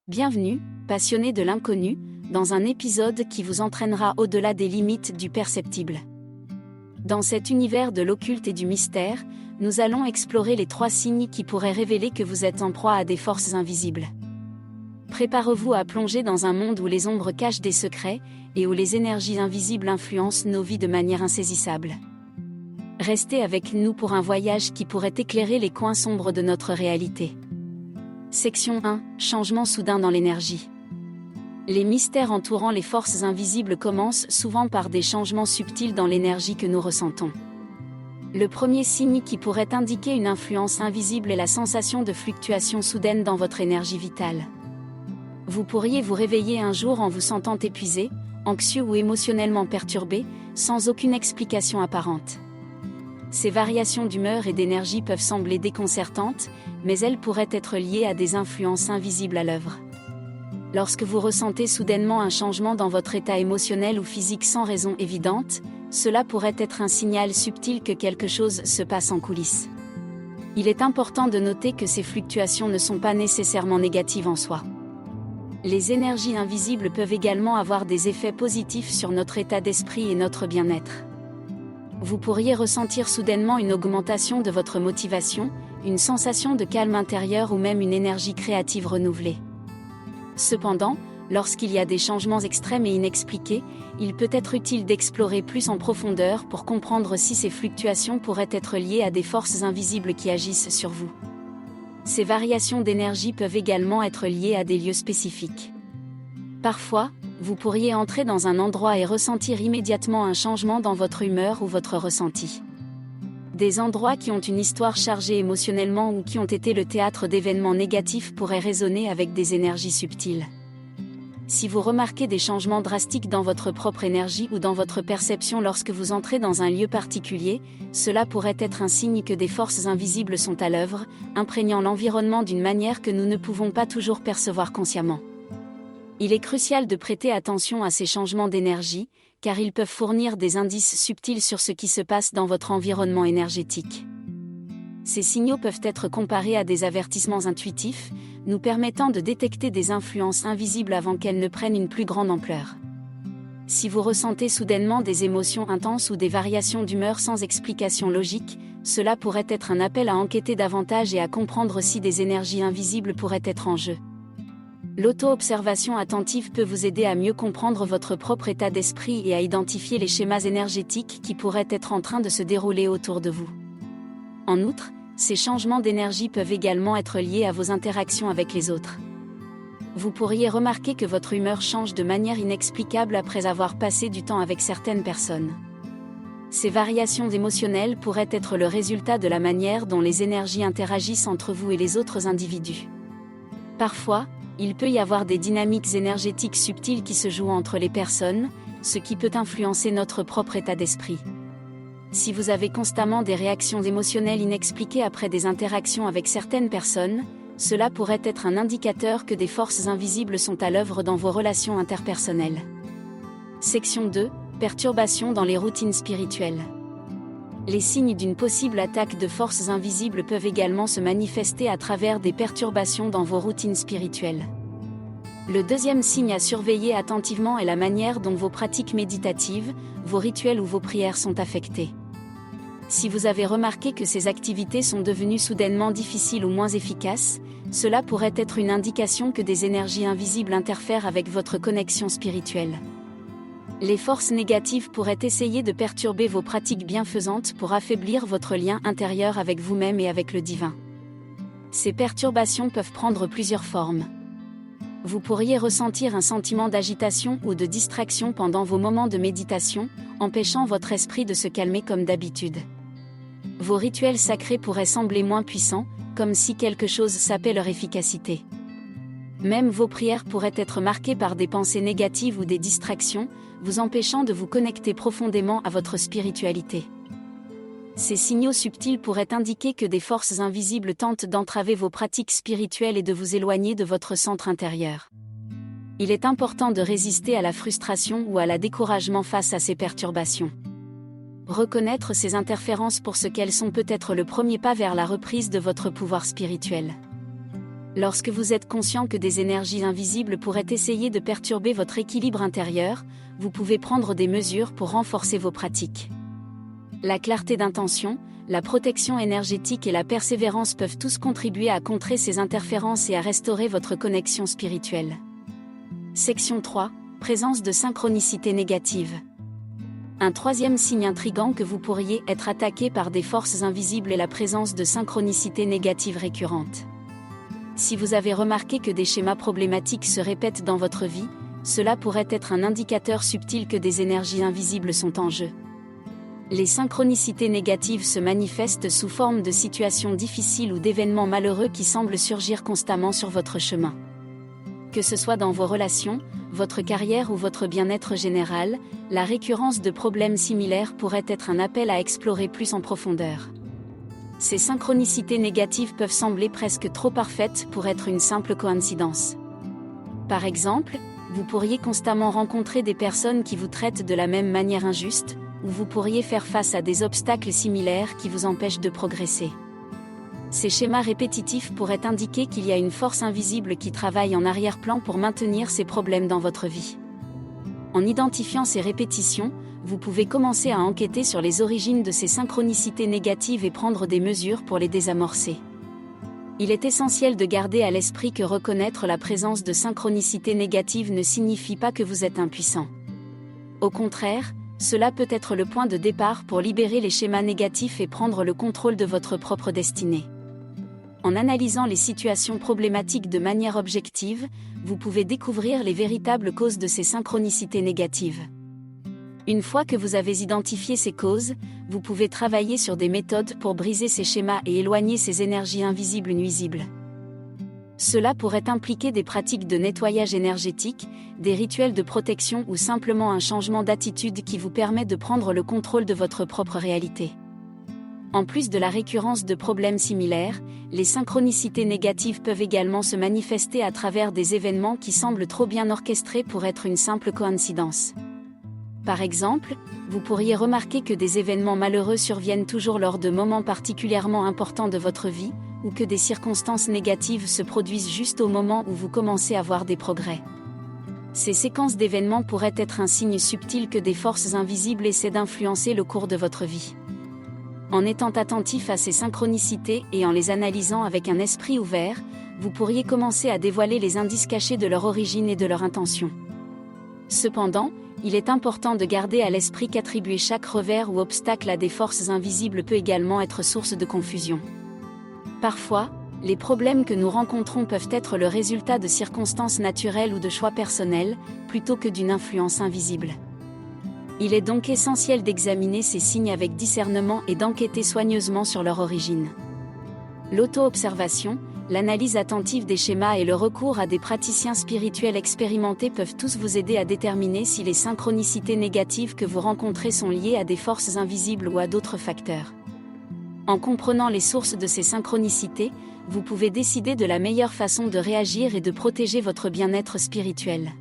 Bienvenue, passionnés de l'inconnu, dans un épisode qui vous entraînera au-delà des limites du perceptible. Dans cet univers de l'occulte et du mystère, nous allons explorer les 3 signes qui pourraient révéler que vous êtes en proie à des forces invisibles. Préparez-vous à plonger dans un monde où les ombres cachent des secrets, et où les énergies invisibles influencent nos vies de manière insaisissable. Restez avec nous pour un voyage qui pourrait éclairer les coins sombres de notre réalité. Section 1. Changement soudain dans l'énergie. Les mystères entourant les forces invisibles commencent souvent par des changements subtils dans l'énergie que nous ressentons. Le premier signe qui pourrait indiquer une influence invisible est la sensation de fluctuation soudaine dans votre énergie vitale. Vous pourriez vous réveiller un jour en vous sentant épuisé, anxieux ou émotionnellement perturbé, sans aucune explication apparente. Ces variations d'humeur et d'énergie peuvent sembler déconcertantes, mais elles pourraient être liées à des influences invisibles à l'œuvre. Lorsque vous ressentez soudainement un changement dans votre état émotionnel ou physique sans raison évidente, cela pourrait être un signal subtil que quelque chose se passe en coulisses. Il est important de noter que ces fluctuations ne sont pas nécessairement négatives en soi. Les énergies invisibles peuvent également avoir des effets positifs sur notre état d'esprit et notre bien-être. Vous pourriez ressentir soudainement une augmentation de votre motivation, une sensation de calme intérieur ou même une énergie créative renouvelée. Cependant, lorsqu'il y a des changements extrêmes et inexpliqués, il peut être utile d'explorer plus en profondeur pour comprendre si ces fluctuations pourraient être liées à des forces invisibles qui agissent sur vous. Ces variations d'énergie peuvent également être liées à des lieux spécifiques. Parfois, vous pourriez entrer dans un endroit et ressentir immédiatement un changement dans votre humeur ou votre ressenti. Des endroits qui ont une histoire chargée émotionnellement ou qui ont été le théâtre d'événements négatifs pourraient résonner avec des énergies subtiles. Si vous remarquez des changements drastiques dans votre propre énergie ou dans votre perception lorsque vous entrez dans un lieu particulier, cela pourrait être un signe que des forces invisibles sont à l'œuvre, imprégnant l'environnement d'une manière que nous ne pouvons pas toujours percevoir consciemment. Il est crucial de prêter attention à ces changements d'énergie, car ils peuvent fournir des indices subtils sur ce qui se passe dans votre environnement énergétique. Ces signaux peuvent être comparés à des avertissements intuitifs, nous permettant de détecter des influences invisibles avant qu'elles ne prennent une plus grande ampleur. Si vous ressentez soudainement des émotions intenses ou des variations d'humeur sans explication logique, cela pourrait être un appel à enquêter davantage et à comprendre si des énergies invisibles pourraient être en jeu. L'auto-observation attentive peut vous aider à mieux comprendre votre propre état d'esprit et à identifier les schémas énergétiques qui pourraient être en train de se dérouler autour de vous. En outre, ces changements d'énergie peuvent également être liés à vos interactions avec les autres. Vous pourriez remarquer que votre humeur change de manière inexplicable après avoir passé du temps avec certaines personnes. Ces variations émotionnelles pourraient être le résultat de la manière dont les énergies interagissent entre vous et les autres individus. Parfois, il peut y avoir des dynamiques énergétiques subtiles qui se jouent entre les personnes, ce qui peut influencer notre propre état d'esprit. Si vous avez constamment des réactions émotionnelles inexpliquées après des interactions avec certaines personnes, cela pourrait être un indicateur que des forces invisibles sont à l'œuvre dans vos relations interpersonnelles. Section 2. Perturbations dans les routines spirituelles. Les signes d'une possible attaque de forces invisibles peuvent également se manifester à travers des perturbations dans vos routines spirituelles. Le deuxième signe à surveiller attentivement est la manière dont vos pratiques méditatives, vos rituels ou vos prières sont affectés. Si vous avez remarqué que ces activités sont devenues soudainement difficiles ou moins efficaces, cela pourrait être une indication que des énergies invisibles interfèrent avec votre connexion spirituelle. Les forces négatives pourraient essayer de perturber vos pratiques bienfaisantes pour affaiblir votre lien intérieur avec vous-même et avec le divin. Ces perturbations peuvent prendre plusieurs formes. Vous pourriez ressentir un sentiment d'agitation ou de distraction pendant vos moments de méditation, empêchant votre esprit de se calmer comme d'habitude. Vos rituels sacrés pourraient sembler moins puissants, comme si quelque chose sapait leur efficacité. Même vos prières pourraient être marquées par des pensées négatives ou des distractions, vous empêchant de vous connecter profondément à votre spiritualité. Ces signaux subtils pourraient indiquer que des forces invisibles tentent d'entraver vos pratiques spirituelles et de vous éloigner de votre centre intérieur. Il est important de résister à la frustration ou à la découragement face à ces perturbations. Reconnaître ces interférences pour ce qu'elles sont peut être le premier pas vers la reprise de votre pouvoir spirituel. Lorsque vous êtes conscient que des énergies invisibles pourraient essayer de perturber votre équilibre intérieur, vous pouvez prendre des mesures pour renforcer vos pratiques. La clarté d'intention, la protection énergétique et la persévérance peuvent tous contribuer à contrer ces interférences et à restaurer votre connexion spirituelle. Section 3. Présence de synchronicité négative. Un troisième signe intrigant que vous pourriez être attaqué par des forces invisibles est la présence de synchronicité négative récurrente. Si vous avez remarqué que des schémas problématiques se répètent dans votre vie, cela pourrait être un indicateur subtil que des énergies invisibles sont en jeu. Les synchronicités négatives se manifestent sous forme de situations difficiles ou d'événements malheureux qui semblent surgir constamment sur votre chemin. Que ce soit dans vos relations, votre carrière ou votre bien-être général, la récurrence de problèmes similaires pourrait être un appel à explorer plus en profondeur. Ces synchronicités négatives peuvent sembler presque trop parfaites pour être une simple coïncidence. Par exemple, vous pourriez constamment rencontrer des personnes qui vous traitent de la même manière injuste, ou vous pourriez faire face à des obstacles similaires qui vous empêchent de progresser. Ces schémas répétitifs pourraient indiquer qu'il y a une force invisible qui travaille en arrière-plan pour maintenir ces problèmes dans votre vie. En identifiant ces répétitions, vous pouvez commencer à enquêter sur les origines de ces synchronicités négatives et prendre des mesures pour les désamorcer. Il est essentiel de garder à l'esprit que reconnaître la présence de synchronicités négatives ne signifie pas que vous êtes impuissant. Au contraire, cela peut être le point de départ pour libérer les schémas négatifs et prendre le contrôle de votre propre destinée. En analysant les situations problématiques de manière objective, vous pouvez découvrir les véritables causes de ces synchronicités négatives. Une fois que vous avez identifié ces causes, vous pouvez travailler sur des méthodes pour briser ces schémas et éloigner ces énergies invisibles nuisibles. Cela pourrait impliquer des pratiques de nettoyage énergétique, des rituels de protection ou simplement un changement d'attitude qui vous permet de prendre le contrôle de votre propre réalité. En plus de la récurrence de problèmes similaires, les synchronicités négatives peuvent également se manifester à travers des événements qui semblent trop bien orchestrés pour être une simple coïncidence. Par exemple, vous pourriez remarquer que des événements malheureux surviennent toujours lors de moments particulièrement importants de votre vie, ou que des circonstances négatives se produisent juste au moment où vous commencez à voir des progrès. Ces séquences d'événements pourraient être un signe subtil que des forces invisibles essaient d'influencer le cours de votre vie. En étant attentif à ces synchronicités et en les analysant avec un esprit ouvert, vous pourriez commencer à dévoiler les indices cachés de leur origine et de leur intention. Cependant, il est important de garder à l'esprit qu'attribuer chaque revers ou obstacle à des forces invisibles peut également être source de confusion. Parfois, les problèmes que nous rencontrons peuvent être le résultat de circonstances naturelles ou de choix personnels, plutôt que d'une influence invisible. Il est donc essentiel d'examiner ces signes avec discernement et d'enquêter soigneusement sur leur origine. L'auto-observation, l'analyse attentive des schémas et le recours à des praticiens spirituels expérimentés peuvent tous vous aider à déterminer si les synchronicités négatives que vous rencontrez sont liées à des forces invisibles ou à d'autres facteurs. En comprenant les sources de ces synchronicités, vous pouvez décider de la meilleure façon de réagir et de protéger votre bien-être spirituel.